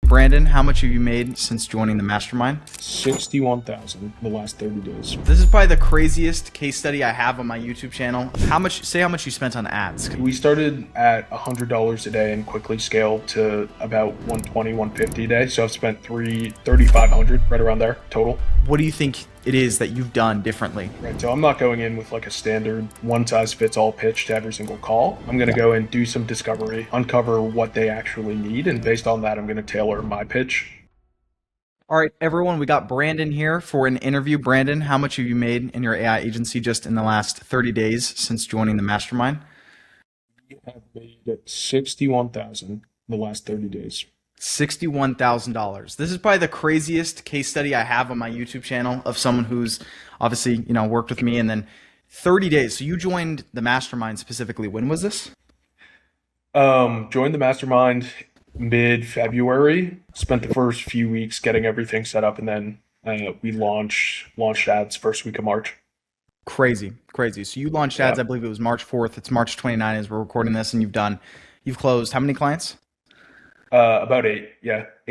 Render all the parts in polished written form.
Brandon, how much have you made since joining the mastermind? 61,000 in the last 30 days. This is probably the craziest case study I have on my YouTube channel. Say how much you spent on ads. We started at $100 a day and quickly scaled to about 120, 150 a day. So I've spent 3,500 right around there total. What do you think it is that you've done differently? Right, so I'm not going in with like a standard one-size-fits-all pitch to every single call. I'm going to go and do some discovery, uncover what they actually need, and based on that, I'm going to tailor my pitch. All right, everyone, we got Brandon here for an interview. Brandon, how much have you made in your AI agency just in the last 30 days since joining the mastermind? We have made 61,000 in the last 30 days. $61,000. This is probably the craziest case study I have on my YouTube channel of someone who's obviously, worked with me, and then 30 days. So you joined the mastermind specifically. When was this? Joined the mastermind mid-February, spent the first few weeks getting everything set up, and then we launched ads first week of March. Crazy. So you launched ads, Yeah. I believe it was March 4th. It's March 29th as we're recording this, and you've closed how many clients? About eight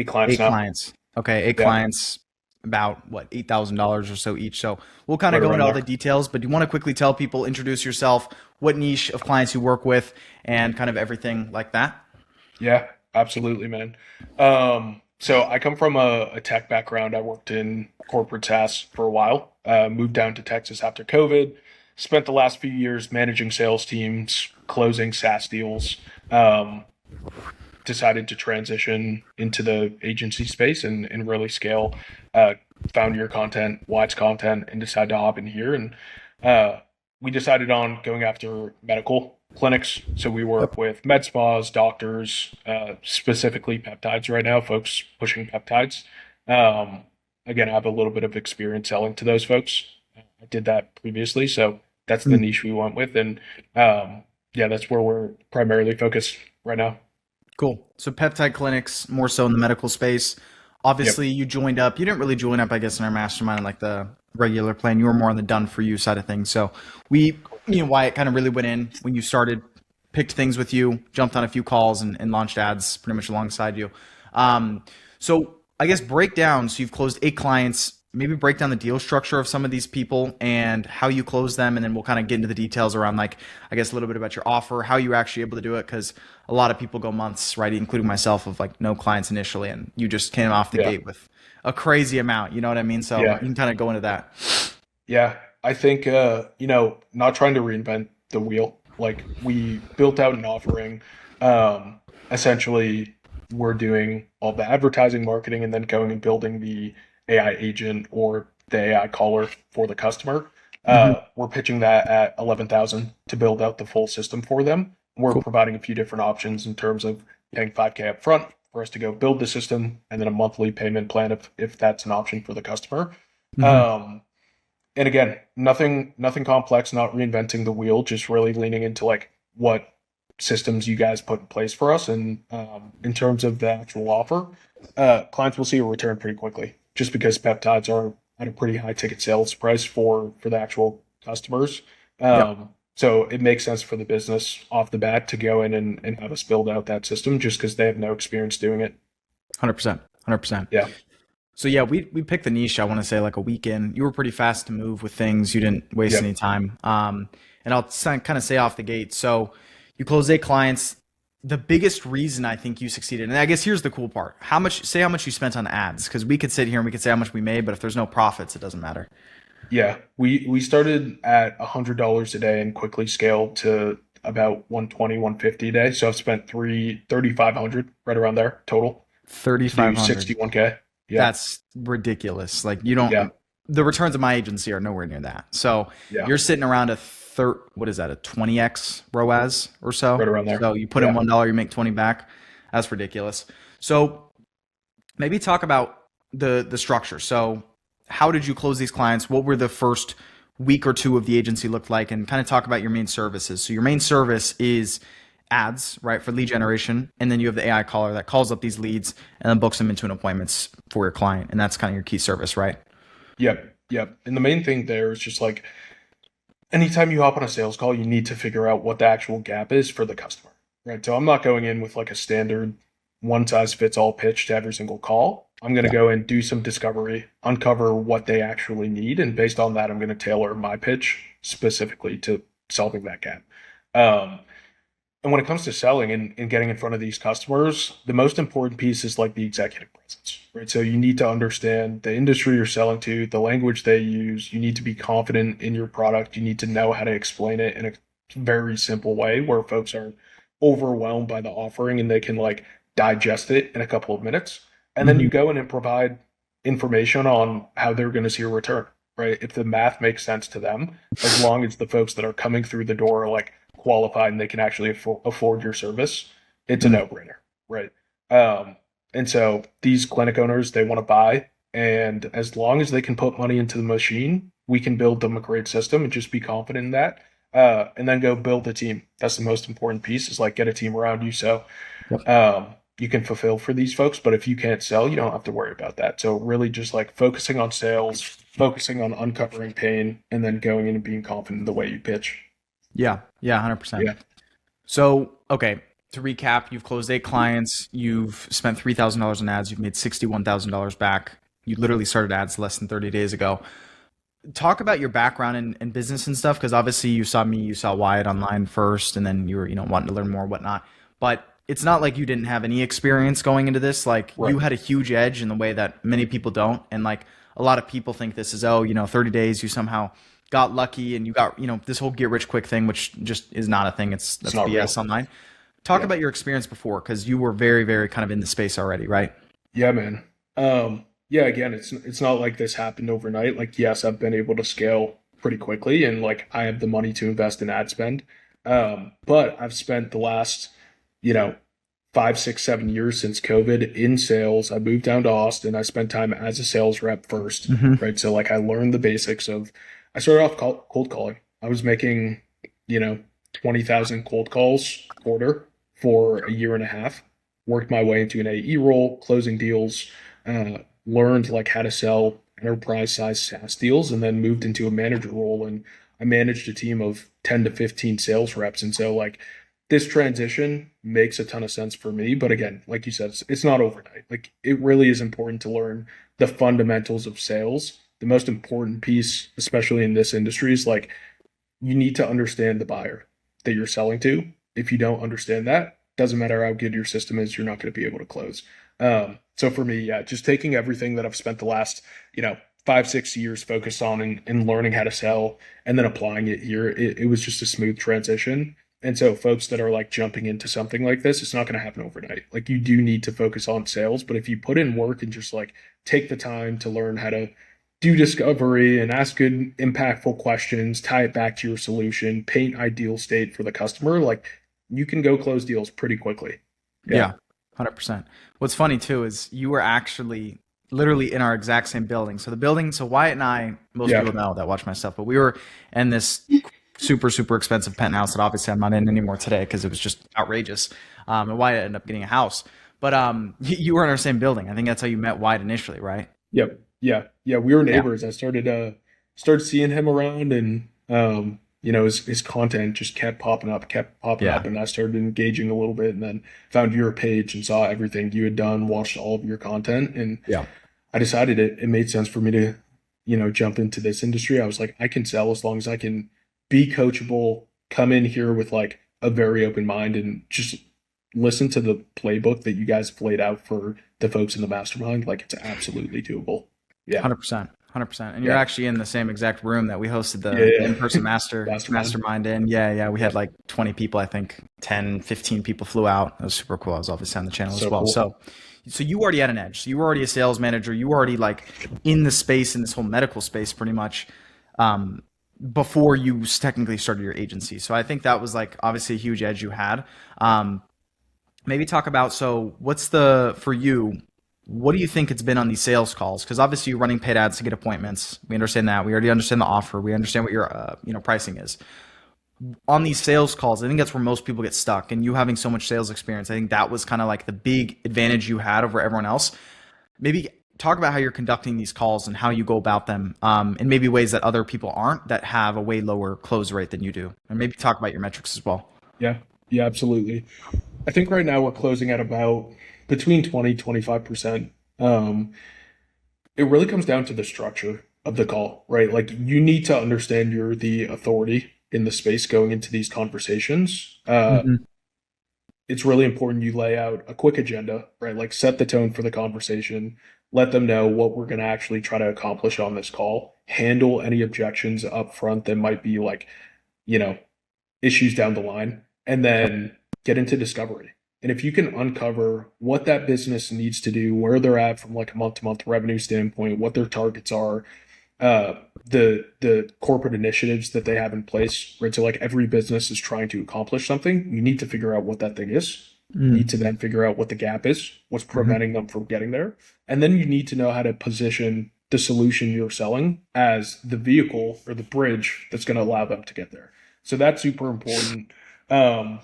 clients Eight now. clients. Okay, eight Yeah. clients, about what, $8,000 or so each. So we'll kind of Right go into around all there. the details, but do you want to quickly tell people, introduce yourself, what niche of clients you work with, and kind of everything like that? Yeah, absolutely, man. So I come from a tech background. I worked in corporate SaaS for a while, moved down to Texas after COVID, spent the last few years managing sales teams, closing SaaS deals, decided to transition into the agency space and really scale, found your content, watch content, and decided to hop in here. And we decided on going after medical clinics. So we work with med spas, doctors, specifically peptides right now, folks pushing peptides. Again, I have a little bit of experience selling to those folks. I did that previously. So that's the niche we went with. And that's where we're primarily focused right now. Cool. So peptide clinics, more so in the medical space. Obviously, you joined up. You didn't really join up, I guess, in our mastermind like the regular plan. You were more on the done for you side of things. So Wyatt kind of really went in when you started, picked things with you, jumped on a few calls, and launched ads pretty much alongside you. So I guess break down. So you've closed eight clients. Maybe break down the deal structure of some of these people and how you close them, and then we'll kind of get into the details around, like, I guess, a little bit about your offer, how you were actually able to do it, because a lot of people go months, right, including myself, of like no clients initially, and you just came off the gate with a crazy amount. You know what I mean? So you can kind of go into that. Yeah, I think not trying to reinvent the wheel. Like, we built out an offering. Essentially, we're doing all the advertising, marketing, and then going and building the AI agent or the AI caller for the customer. We're pitching that at 11,000 to build out the full system for them. We're providing a few different options in terms of paying 5K up front for us to go build the system, and then a monthly payment plan if that's an option for the customer. And again, nothing complex, not reinventing the wheel, just really leaning into like what systems you guys put in place for us. And in terms of the actual offer, clients will see a return pretty quickly, just because peptides are at a pretty high ticket sales price for the actual customers. So it makes sense for the business off the bat to go in and have us build out that system, just because they have no experience doing it. 100%. 100%. Yeah. So we picked the niche, I want to say, like a weekend. You were pretty fast to move with things. You didn't waste any time. And I'll kind of say off the gate. So you closed eight clients. The biggest reason I think you succeeded, and I guess here's the cool part: how much you spent on ads, because we could sit here and we could say how much we made, but if there's no profits, it doesn't matter. Yeah, we started at $100 a day and quickly scaled to about 120, 150 a day. So I've spent 3,500 right around there total to do 3,500. 61K. Yeah. That's ridiculous. Like, you don't. Yeah. The returns of my agency are nowhere near that. So Yeah. you're sitting around a 20x ROAS or so. Right around there. So you put in $1, you make 20 back. That's ridiculous. So maybe talk about the structure. So how did you close these clients? What were the first week or two of the agency looked like? And kind of talk about your main services. So your main service is ads, right, for lead generation. And then you have the AI caller that calls up these leads and then books them into an appointments for your client. And that's kind of your key service, right? Yep. And the main thing there is just like, anytime you hop on a sales call, you need to figure out what the actual gap is for the customer, right? So I'm not going in with like a standard one size fits all pitch to every single call. I'm going to Yeah. go and do some discovery, uncover what they actually need, and based on that, I'm going to tailor my pitch specifically to solving that gap. Um, and when it comes to selling and getting in front of these customers, the most important piece is like the executive presence, right? So you need to understand the industry you're selling to, the language they use. You need to be confident in your product. You need to know how to explain it in a very simple way where folks aren't overwhelmed by the offering and they can like digest it in a couple of minutes. And then you Mhm. go in and provide information on how they're going to see a return, right? If the math makes sense to them, as long as the folks that are coming through the door are like qualified and they can actually afford your service, it's a Mhm. no-brainer, right? Um, and so these clinic owners, they want to buy, and as long as they can put money into the machine, we can build them a great system and just be confident in that. And then go build a team. That's the most important piece is like get a team around you. So Yep. you can fulfill for these folks, but if you can't sell, you don't have to worry about that. So really just like focusing on sales, focusing on uncovering pain, and then going in and being confident in the way you pitch. Yeah. Yeah. 100%. Yeah. So, okay, to recap, you've closed 8 clients, you've spent $3,000 in ads, you've made $61,000 back. You literally started ads less than 30 days ago. Talk about your background in business and stuff, because obviously you saw me, you saw Wyatt online first, and then you were, wanting to learn more, whatnot. But it's not like you didn't have any experience going into this. Like you Right. had a huge edge in the way that many people don't. And like a lot of people think this is, 30 days, you somehow got lucky and you got, this whole get rich quick thing, which just is not a thing. It's That's not BS real. online. Talk Yeah. about your experience before, because you were very, very kind of in the space already, right? Yeah, man. Yeah, again, it's not like this happened overnight. Like, yes, I've been able to scale pretty quickly and like I have the money to invest in ad spend. But I've spent the last, you know, 5, 6, 7 years since COVID in sales. I moved down to Austin. I spent time as a sales rep first, Hmm. right? So like I learned the basics of I started off cold calling. I was making, you know, 20,000 cold calls quarter for a year and a half. Worked my way into an AE role, closing deals, learned like how to sell enterprise size SaaS deals, and then moved into a manager role. And I managed a team of 10 to 15 sales reps. And so, like, this transition makes a ton of sense for me. But again, like you said, it's not overnight. Like, it really is important to learn the fundamentals of sales. The most important piece, especially in this industry, is like you need to understand the buyer that you're selling to. If you don't understand that, doesn't matter how good your system is, you're not going to be able to close. So for me, yeah, just taking everything that I've spent the last, 5, 6 years focused on and learning how to sell and then applying it here, it was just a smooth transition. And so folks that are like jumping into something like this, it's not going to happen overnight. Like you do need to focus on sales, but if you put in work and just like take the time to learn how to do discovery and ask good, impactful questions, tie it back to your solution, paint ideal state for the customer, like you can go close deals pretty quickly. Yeah. Yeah, 100%. What's funny too is you were actually literally in our exact same building. So the building, so Wyatt and I, most Yeah. people know that watch my stuff, but we were in this super, super expensive penthouse that obviously I'm not in anymore today because it was just outrageous. And Wyatt ended up getting a house. But you were in our same building. I think that's how you met Wyatt initially, right? Yep. Yeah. Yeah. We were Yeah. neighbors. I started seeing him around and his content just kept popping Yeah. up and I started engaging a little bit and then found your page and saw everything you had done, watched all of your content and Yeah. I decided it made sense for me to, jump into this industry. I was like, I can sell as long as I can be coachable, come in here with like a very open mind and just listen to the playbook that you guys have laid out for the folks in the mastermind. Like it's absolutely doable. Yeah. 100%. 100%. And you're Yeah. actually in the same exact room that we hosted Yeah. the Yeah. in-person Mastermind. mastermind in. Yeah, yeah. We Yeah. had like 20 people, I think 10, 15 people flew out. It was super cool. I was obviously on the channel as So well. cool. So you already had an edge. So you were already a sales manager. You were already like in the space, in this whole medical space pretty much, before you technically started your agency. So I think that was like obviously a huge edge you had. Um, Maybe talk about, so what's for you, what do you think it's been on these sales calls? Because obviously you're running paid ads to get appointments. We understand that. We already understand the offer. We understand what your pricing is. On these sales calls, I think that's where most people get stuck. And you having so much sales experience, I think that was kind of like the big advantage you had over everyone else. Maybe talk about how you're conducting these calls and how you go about them, in maybe ways that other people aren't, that have a way lower close rate than you do. And maybe talk about your metrics as well. Yeah. Yeah, absolutely. I think right now we're closing at about between 20-25%. It really comes down to the structure of the call, right? Like you need to understand you're the authority in the space going into these conversations. Hmm. It's really important you lay out a quick agenda, right? Like set the tone for the conversation, let them know what we're going to actually try to accomplish on this call, handle any objections up front that might be like, you know, issues down the line, and then get into discovery. And if you can uncover what that business needs to do, where they're at from like a month to month revenue standpoint, what their targets are, uh, the corporate initiatives that they have in place, right? So like every business is trying to accomplish something. You need to figure out what that thing is. You Mm. need to then figure out what the gap is, what's Hmm. preventing them from getting there. And then you need to know how to position the solution you're selling as the vehicle or the bridge that's going to allow them to get there. So that's super important. Um,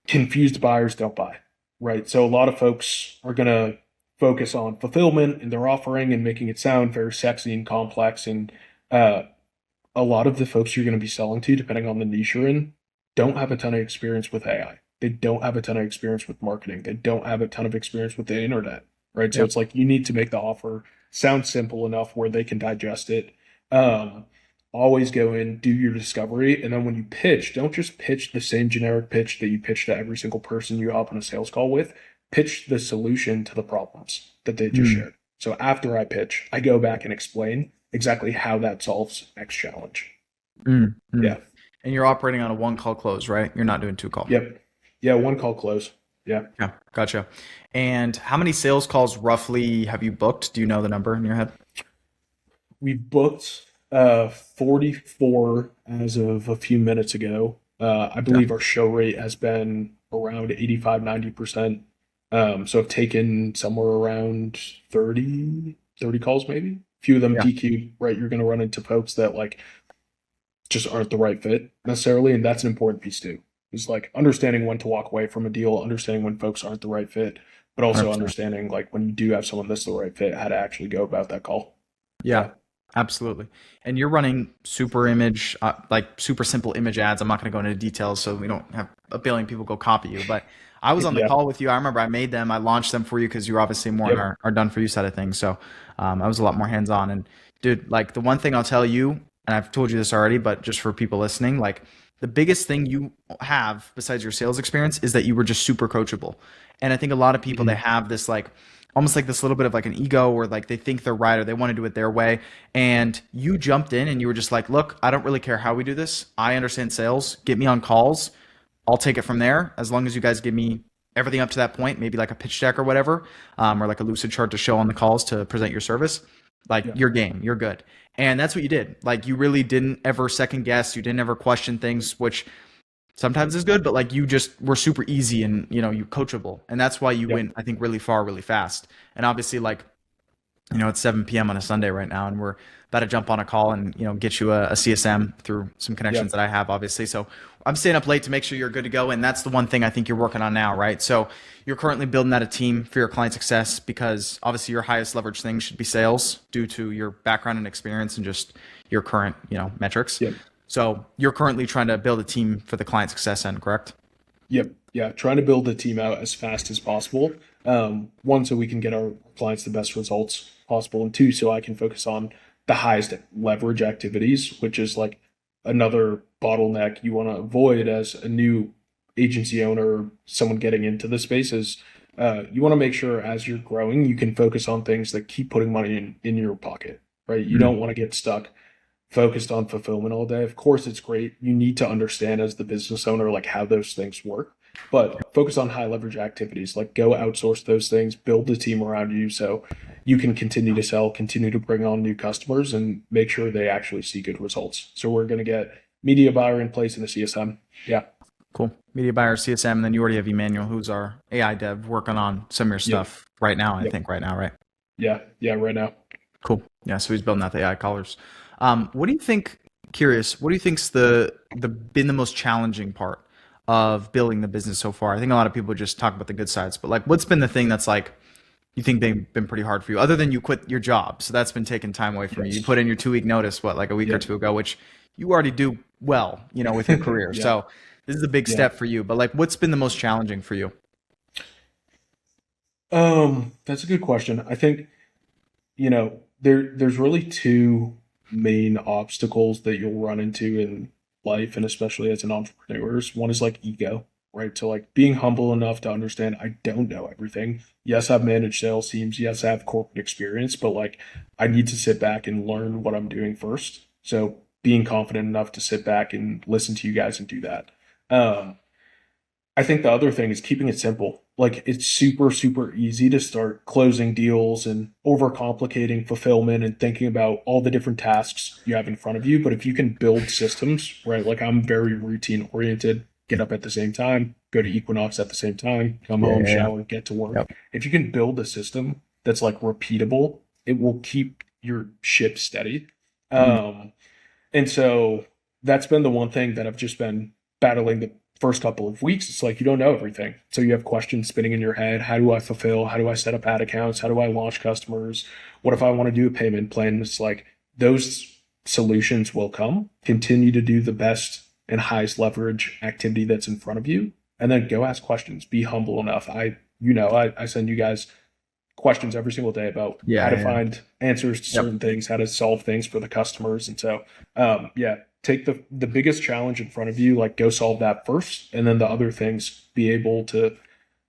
Confused buyers don't buy, right? So a lot of folks are going to focus on fulfillment in their offering and making it sound very sexy and complex. And uh, a lot of the folks you're going to be selling to, depending on the niche you're in, don't have a ton of experience with AI. They don't have a ton of experience with marketing. They don't have a ton of experience with the internet, right? So Yep. it's like you need to make the offer sound simple enough where they can digest it. Um, Always go in, do your discovery, and then when you pitch, don't just pitch the same generic pitch that you pitch to every single person you hop on a sales call with. Pitch the solution to the problems that they just Mm. shared. So after I pitch, I go back and explain exactly how that solves X challenge. Mm. Mm. Yeah. And you're operating on a one call close, right? You're not doing two call. Yep. Yeah. One call close. Yeah. Yeah, gotcha. And how many sales calls roughly have you booked? Do you know the number in your head? We booked 44 as of a few minutes ago. I Okay. believe our show rate has been around 85-90%. So I've taken somewhere around 30 calls maybe. A few of them Yeah. DQ, right? You're going to run into folks that like just aren't the right fit necessarily. And that's an important piece too. Is like understanding when to walk away from a deal, understanding when folks aren't the right fit, but also 100%. understanding like when you do have someone that's the right fit, how to actually go about that call. Yeah, Yeah. absolutely. And you're running super image, like super simple image ads. I'm not going to go into details so we don't have a billion people go copy you. But I was on the Yeah. call with you. I remember I made them, I launched them for you because you're obviously more on Yep. our done for you side of things. So I was a lot more hands on. And dude, like the one thing I'll tell you, and I've told you this already, but just for people listening, like the biggest thing you have besides your sales experience is that you were just super coachable. And I think a lot of people, they Mhm. have this like, almost like this little bit of like an ego or like they think they're right or they want to do it their way. And you jumped in and you were just like, look, I don't really care how we do this. I understand sales. Get me on calls. I'll take it from there as long as you guys give me everything up to that point, maybe like a pitch deck or whatever, or like a lucid chart to show on the calls to present your service. Like Yeah. your game, you're good. And that's what you did. Like you really didn't ever second guess. You didn't ever question things, which sometimes is good, but like you just were super easy and you coachable. And that's why you Yeah. went, I think, really far, really fast. And obviously, like it's 7 p.m. on a Sunday right now, and we're about to jump on a call and get you a CSM through some Yeah. connections that I have, obviously. So I'm staying up late to make sure you're good to go, and that's the one thing I think you're working on now, right? So you're currently building out a team for your client success because obviously your highest leverage thing should be sales due to your background and experience and just your current metrics. Yep. So you're currently trying to build a team for the client success end, correct? Yep. Yeah. Trying to build the team out as fast as possible. One, so we can get our clients the best results possible, and two, so I can focus on the highest leverage activities, which is like another bottleneck you want to avoid as a new agency owner, someone getting into the space is you want to make sure as you're growing, you can focus on things that keep putting money in your pocket, right? You Mm. don't want to get stuck focused on fulfillment all day. Of course, it's great. You need to understand as the business owner, like how those things work, but focus on high leverage activities, like go outsource those things, build the team around you so you can continue to sell, continue to bring on new customers and make sure they actually see good results. So we're going to get media buyer in place in the CSM. Yeah. Cool. Media buyer, CSM, and then you already have Emmanuel, who's our AI dev, working on some of your Yep. stuff right now. I Yep. think right now, right? Yeah. Yeah. Right now. Cool. Yeah. So he's building out the AI callers. What do you think? Curious. What do you think's the been the most challenging part of building the business so far? I think a lot of people just talk about the good sides, but like, what's been the thing that's like you think they've been pretty hard for you, other than you quit your job? So that's been taking time away from you. You Yes. put in your 2 week notice, what, like a week or Yep. two ago, which you already do well, with your career. Yeah. So this is a big Yeah. step for you. But like, what's been the most challenging for you? That's a good question. I think, there's really two main obstacles that you'll run into in life, and especially as an entrepreneur. One is like ego, right? So like being humble enough to understand I don't know everything. Yes, I've managed sales teams. Yes, I have corporate experience, but like I need to sit back and learn what I'm doing first. So being confident enough to sit back and listen to you guys and do that. Um, I think the other thing is keeping it simple. Like it's super, super easy to start closing deals and overcomplicating fulfillment and thinking about all the different tasks you have in front of you. But if you can build systems, right? Like I'm very routine oriented, get up at the same time, go to Equinox at the same time, come Yeah, home, yeah, yeah. shower, get to work. Yep. If you can build a system that's like repeatable, it will keep your ship steady. Mm. Um, and so that's been the one thing that I've just been battling the first couple of weeks. It's like you don't know everything. So you have questions spinning in your head. How do I fulfill? How do I set up ad accounts? How do I launch customers? What if I want to do a payment plan? It's like those solutions will come. Continue to do the best and highest leverage activity that's in front of you. And then go ask questions. Be humble enough. I send you guys questions every single day about how Yeah, to yeah. find answers to Yep. certain things, how to solve things for the customers. And so, yeah, take the biggest challenge in front of you, like go solve that first, and then the other things, be able to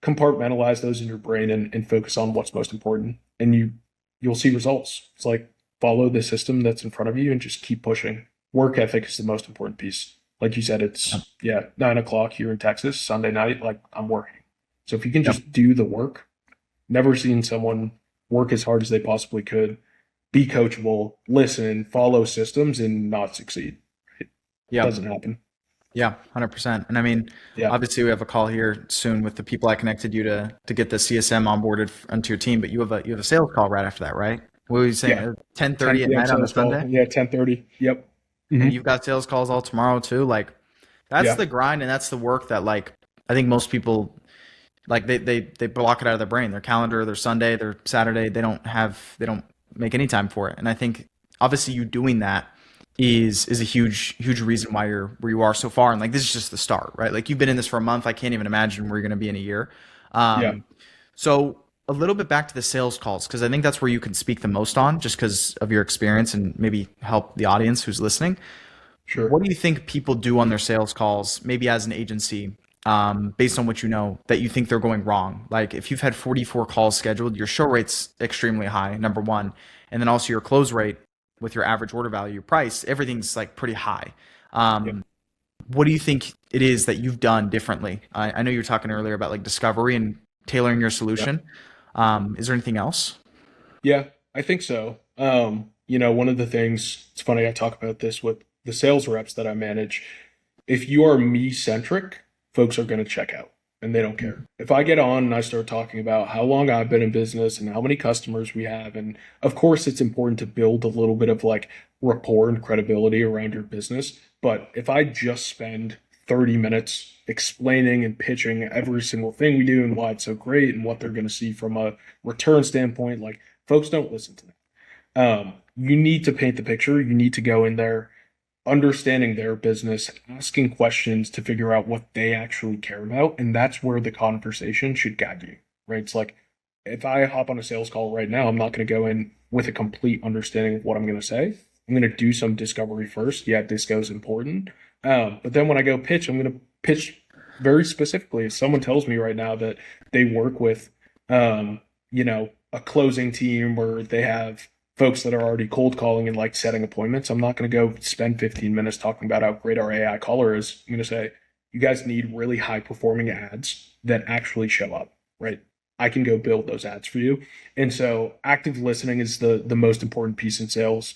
compartmentalize those in your brain and focus on what's most important. And you'll see results. It's like follow the system that's in front of you and just keep pushing. Work ethic is the most important piece. Like you said, Yep. it's 9 o'clock here in Texas, Sunday night, like I'm working. So if you can Yep. just do the work, never seen someone work as hard as they possibly could, be coachable, listen, follow systems, and not succeed. It Yep. doesn't happen. Yeah, 100%. And I mean, Yeah. obviously we have a call here soon with the people I connected you to get the CSM onboarded onto your team, but you have a sales call right after that, right? What were you saying? Yeah. 10:30 10 at p.m. night on a sales call. Sunday? Yeah. 10:30. Yep. And Hmm. you've got sales calls all tomorrow too. Like that's Yeah. the grind and that's the work that like I think most people like they block it out of their brain, their calendar, their Sunday, their Saturday. They don't make any time for it. And I think obviously you doing that is a huge reason why you're where you are so far. And like this is just the start, right? Like you've been in this for a month. I can't even imagine where you're going to be in a year. Yeah. So a little bit back to the sales calls because I think that's where you can speak the most on, just because of your experience and maybe help the audience who's listening. Sure. What do you think people do on their sales calls, maybe as an agency, based on what you know, that you think they're going wrong? Like if you've had 44 calls scheduled, your show rate's extremely high, number one. And then also your close rate with your average order value, your price, everything's like pretty high. Yep. What do you think it is that you've done differently? I know you were talking earlier about like discovery and tailoring your Yep. solution. Is there anything else? Yeah. I think so. One of the things, it's funny, I talk about this with the sales reps that I manage. If you are me centric, folks are going to check out and they don't care. If I get on and I start talking about how long I've been in business and how many customers we have, and of course, it's important to build a little bit of like rapport and credibility around your business. But if I just spend 30 minutes explaining and pitching every single thing we do and why it's so great and what they're going to see from a return standpoint, like folks don't listen to that. You need to paint the picture. You need to go in there understanding their business, asking questions to figure out what they actually care about. And that's where the conversation should guide you, right? It's like if I hop on a sales call right now, I'm not going to go in with a complete understanding of what I'm going to say. I'm going to do some discovery first. Yeah, disco is important. But then when I go pitch, I'm going to pitch very specifically. If someone tells me right now that they work with, a closing team or they have folks that are already cold calling and like setting appointments. I'm not going to go spend 15 minutes talking about how great our AI caller is. I'm going to say, you guys need really high performing ads that actually show up, right? I can go build those ads for you. And so active listening is the most important piece in sales.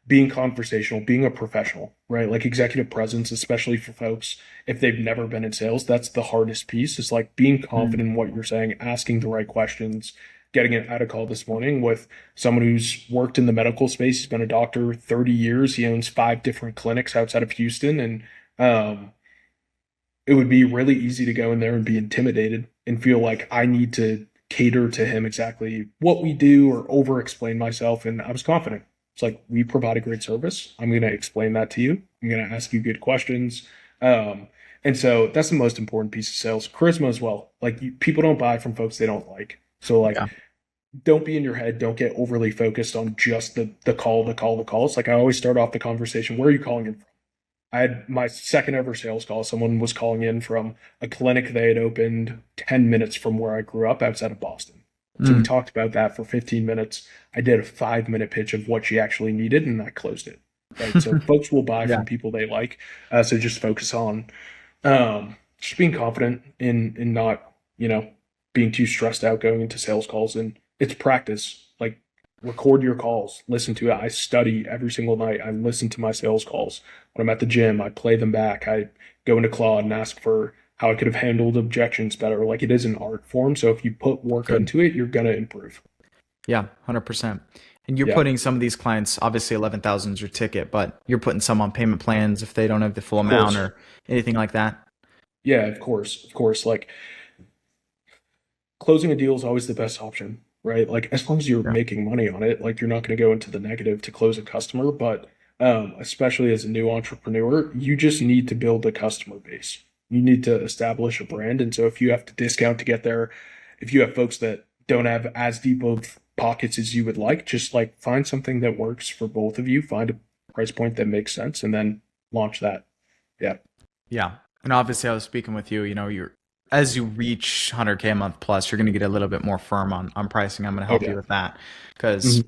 Being conversational, being a professional, right? Like executive presence, especially for folks if they've never been in sales, that's the hardest piece. Is like being Mm. confident in what you're saying, asking the right questions. Getting it out of call this morning with someone who's worked in the medical space. He's been a doctor 30 years. He owns 5 different clinics outside of Houston, and um, it would be really easy to go in there and be intimidated and feel like I need to cater to him exactly what we do or over explain myself. And I was confident. It's like, we provide a great service. I'm going to explain that to you. I'm going to ask you good questions. Um, and so that's the most important piece of sales. Charisma as well. Like people don't buy from folks they don't like. So like, Yeah. don't be in your head. Don't get overly focused on just the call, the call, the calls. Like I always start off the conversation. Where are you calling in from? I had my second ever sales call. Someone was calling in from a clinic they had opened 10 minutes from where I grew up outside of Boston. So we Mm. talked about that for 15 minutes. I did a 5 minute pitch of what she actually needed and I closed it. Right. So folks will buy Yeah. from people they like. So just focus on just being confident in not, being too stressed out going into sales calls. And it's practice. Like record your calls, listen to it. I study every single night. I listen to my sales calls. When I'm at the gym, I play them back. I go into Claude and ask for how I could have handled objections better. Like it is an art form. So if you put work Good. into it, you're gonna improve. Yeah, 100%. And you're Yeah, putting some of these clients, obviously 11,000 is your ticket, but you're putting some on payment plans if they don't have the full of amount course. or anything like that. Yeah, of course. Of course. Like closing a deal is always the best option, right? Like as long as you're Yeah. making money on it, like you're not going to go into the negative to close a customer. But especially as a new entrepreneur, you just need to build a customer base. You need to establish a brand. And so if you have to discount to get there, if you have folks that don't have as deep of pockets as you would like, just like find something that works for both of you, find a price point that makes sense, and then launch that. Yeah. Yeah. And obviously I was speaking with you, you're as you reach 100K a month plus, you're going to get a little bit more firm on pricing. I'm going to Oh help you yeah. with that because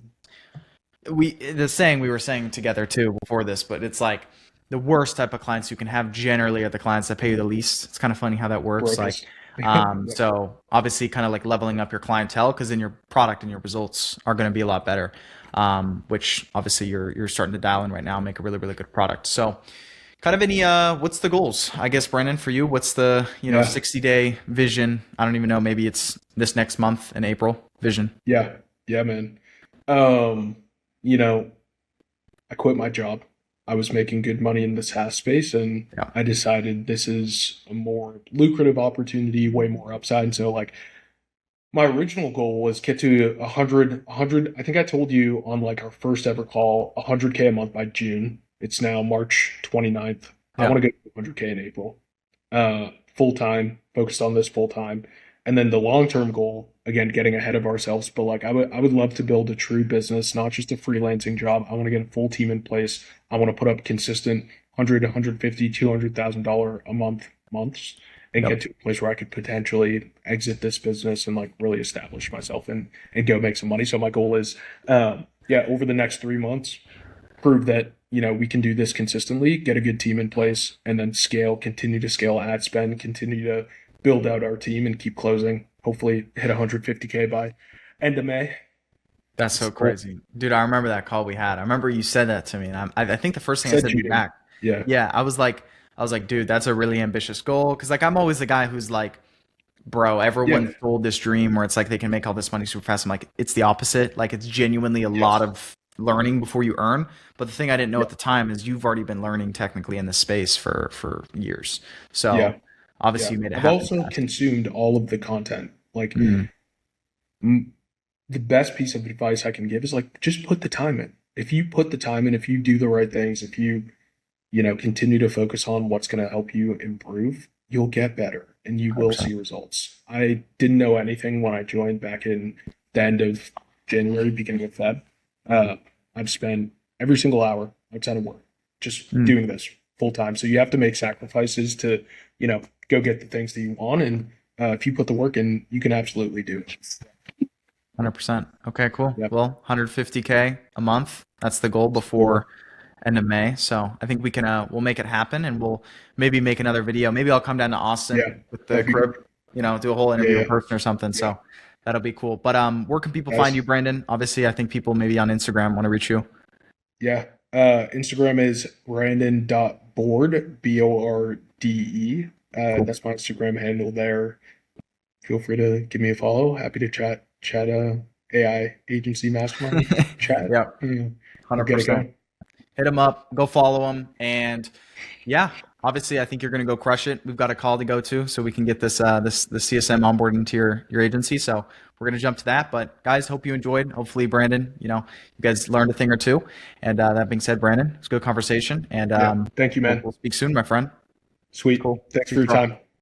Mhm. the saying we were saying together too before this, but it's like the worst type of clients you can have generally are the clients that pay you the least. It's kind of funny how that works. Like, Brokers. Yep. so obviously kind of like leveling up your clientele because then your product and your results are going to be a lot better. Which obviously you're starting to dial in right now and make a really, really good product. So kind of any, what's the goals, I guess, Brandon, for you? What's the, Yeah. 60-day vision? I don't even know. Maybe it's this next month in April vision. Yeah, yeah, man. Um, you know, I quit my job. I was making good money in the SaaS space, and Yeah. I decided this is a more lucrative opportunity, way more upside. And so, like, my original goal was get to 100. I think I told you on like our first ever call, 100K a month by June. It's now March 29th. I Yeah. want to get to 100K in April. Full time, focused on this full time. And then the long term goal, again, getting ahead of ourselves, but like I would love to build a true business, not just a freelancing job. I want to get a full team in place. I want to put up consistent 100, 150, $200,000 a months and Yep. get to a place where I could potentially exit this business and like really establish myself and go make some money. So my goal is, yeah, over the next 3 months, prove that we can do this consistently, get a good team in place, and then scale, continue to scale ad spend, continue to build out our team, and keep closing. Hopefully, hit 150K by end of May. That's That's so the goal. crazy, dude. I remember that call we had. I remember you said that to me, and I think the first thing I Said said to you June. back, Yeah, yeah, I was like, dude, that's a really ambitious goal. Because like I'm always the guy who's like, bro, yeah, everyone's sold this dream where it's like they can make all this money super fast. I'm like, it's the opposite. Like it's genuinely a lot yes, of learning before you earn. But the thing I didn't know yeah, at the time is you've already been learning technically in this space for years. So yeah, yeah. obviously you made it I've happen also fast. consumed all of the content. Like Mm, m- the best piece of advice I can give is like just put the time in. If you put the time in, if you do the right things, if you continue to focus on what's going to help you improve, you'll get better and you will 100%. see results. I didn't know anything when I joined back in the end of January, beginning of Feb. Uh, I've spent every single hour outside of work just Mm, doing this full time. So you have to make sacrifices to, go get the things that you want. And if you put the work in, you can absolutely do it. 100%. Okay, cool. Yep. Well, 150K a month. That's the goal That's the goal. before end of May. So I think we'll make it happen and we'll maybe make another video. Maybe I'll come down to Yeah. Austin with the That'd be crib, great. do a whole Yeah. interview in Yeah. person or something. Yeah. So that'll be cool. But where can people find Guys. you, Brandon? Obviously, I think people maybe on Instagram want to reach you. Yeah. Instagram is brandon.borde, BORDE. Cool. That's my Instagram handle there. Feel free to give me a follow. Happy to chat AI agency mastermind chat. Yeah, We'll get it 100%. going. Hit him up, go follow him, and yeah, obviously I think you're going to go crush it. We've got a call to go to, so we can get the CSM on board into your agency. So we're going to jump to that. But guys, hope you enjoyed. Hopefully, Brandon, you guys learned a thing or two. And that being said, Brandon, it's a good conversation, and Yeah. Thank you, we'll, man. we'll speak soon, my friend. Sweet. Cool. Thanks See for you, your bro. time.